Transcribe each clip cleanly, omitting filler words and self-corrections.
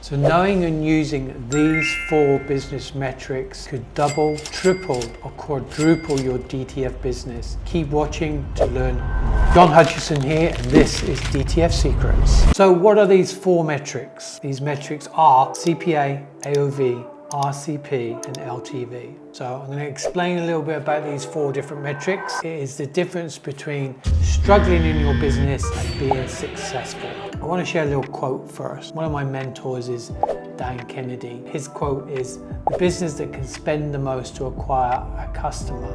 So knowing and using these 4 business metrics could double, triple, or quadruple your DTF business. Keep watching to learn more. John Hutchison here, and this is DTF Secrets. So what are these 4 metrics? These metrics are CPA, AOV, RCP, and LTV. So I'm going to explain a little bit about these 4 different metrics. It is the difference between struggling in your business and being successful. I want to share a little quote first. One of my mentors is Dan Kennedy. His quote is, "The business that can spend the most to acquire a customer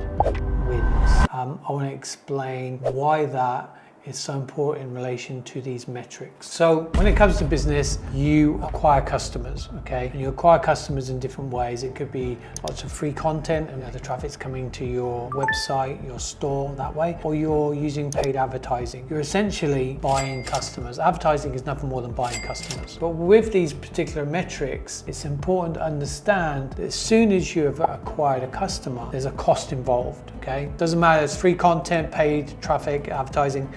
wins." I want to explain why that is so important in relation to these metrics. So when it comes to business, you acquire customers, okay? And you acquire customers in different ways. It could be lots of free content and the traffic's coming to your website, your store that way, or you're using paid advertising. You're essentially buying customers. Advertising is nothing more than buying customers. But with these particular metrics, it's important to understand that as soon as you have acquired a customer, there's a cost involved, okay? Doesn't matter, it's free content, paid traffic, advertising,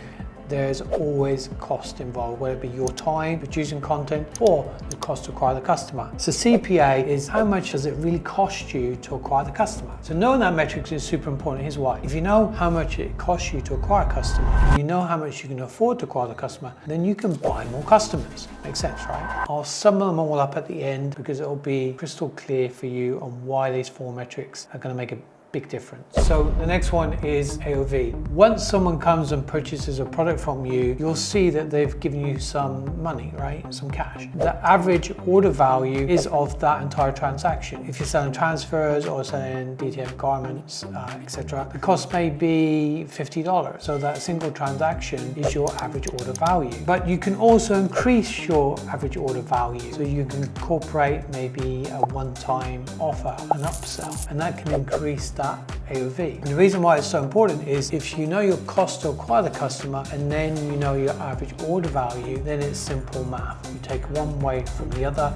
there's always cost involved, whether it be your time producing content or the cost to acquire the customer. So CPA is how much does it really cost you to acquire the customer. So knowing that metric is super important. Here's why. If you know how much it costs you to acquire a customer, and you know how much you can afford to acquire the customer, then you can buy more customers. Makes sense, right? I'll sum them all up at the end because it'll be crystal clear for you on why these 4 metrics are going to make a big difference. So the next one is AOV. Once someone comes and purchases a product from you, you'll see that they've given you some money, right? Some cash. The average order value is of that entire transaction. If you're selling transfers or selling DTF garments, etc., the cost may be $50. So that single transaction is your average order value. But you can also increase your average order value. So you can incorporate maybe a one-time offer, an upsell, and that can increase that AOV. And the reason why it's so important is if you know your cost to acquire the customer and then you know your average order value, then it's simple math. You take one way from the other,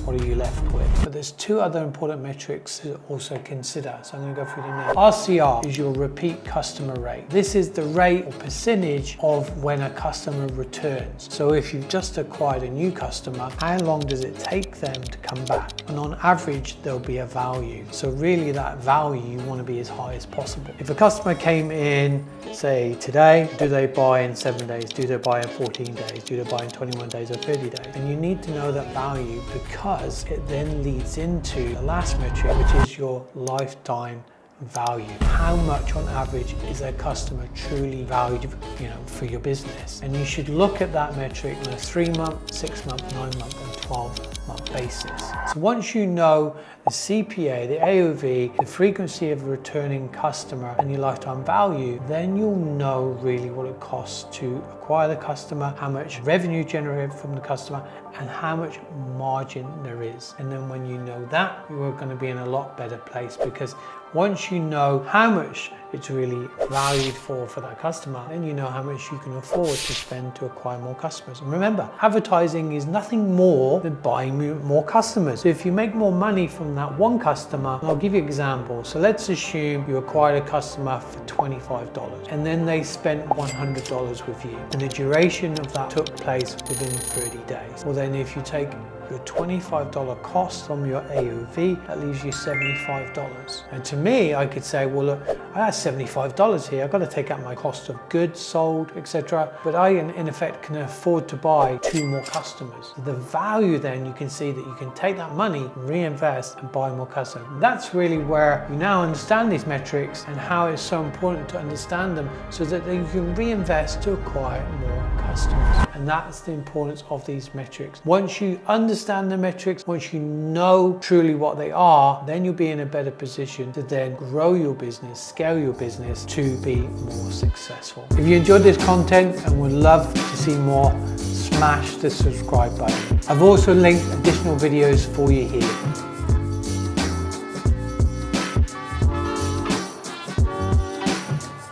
what are you left with? But there's 2 other important metrics to also consider. So I'm going to go through them now. RCR is your repeat customer rate. This is the rate or percentage of when a customer returns. So if you've just acquired a new customer, how long does it take them to come back? And on average, there'll be a value. So really that value you want to be as high as possible. If a customer came in, say today, do they buy in 7 days? Do they buy in 14 days? Do they buy in 21 days or 30 days? And you need to know that value because it then leads into the last metric, which is your lifetime value. How much on average is a customer truly valued, for your business? And you should look at that metric on a 3-month, 6-month, 9-month, and 12-month basis. So once you know the CPA, the AOV, the frequency of a returning customer, and your lifetime value, then you'll know really what it costs to acquire the customer, how much revenue generated from the customer, and how much margin there is. And then when you know that, you are going to be in a lot better place, because once you know how much it's really valued for that customer, then you know how much you can afford to spend to acquire more customers. And remember, advertising is nothing more than buying more customers. So if you make more money from that one customer, and I'll give you an example. So let's assume you acquired a customer for $25 and then they spent $100 with you, and the duration of that took place within 30 days. Well, then if you take your $25 cost from your AOV, that leaves you $75. And to me, I could say, well, look, I have $75 here. I've got to take out my cost of goods sold, etc. But I, in effect, can afford to buy 2 more customers. So the value then, you can see that you can take that money, reinvest, and buy more customers. That's really where you now understand these metrics and how it's so important to understand them so that you can reinvest to acquire more customers. And that's the importance of these metrics. Once you understand the metrics, once you know truly what they are, then you'll be in a better position to then grow your business, scale your business to be more successful. If you enjoyed this content and would love to see more, smash the subscribe button. I've also linked additional videos for you here.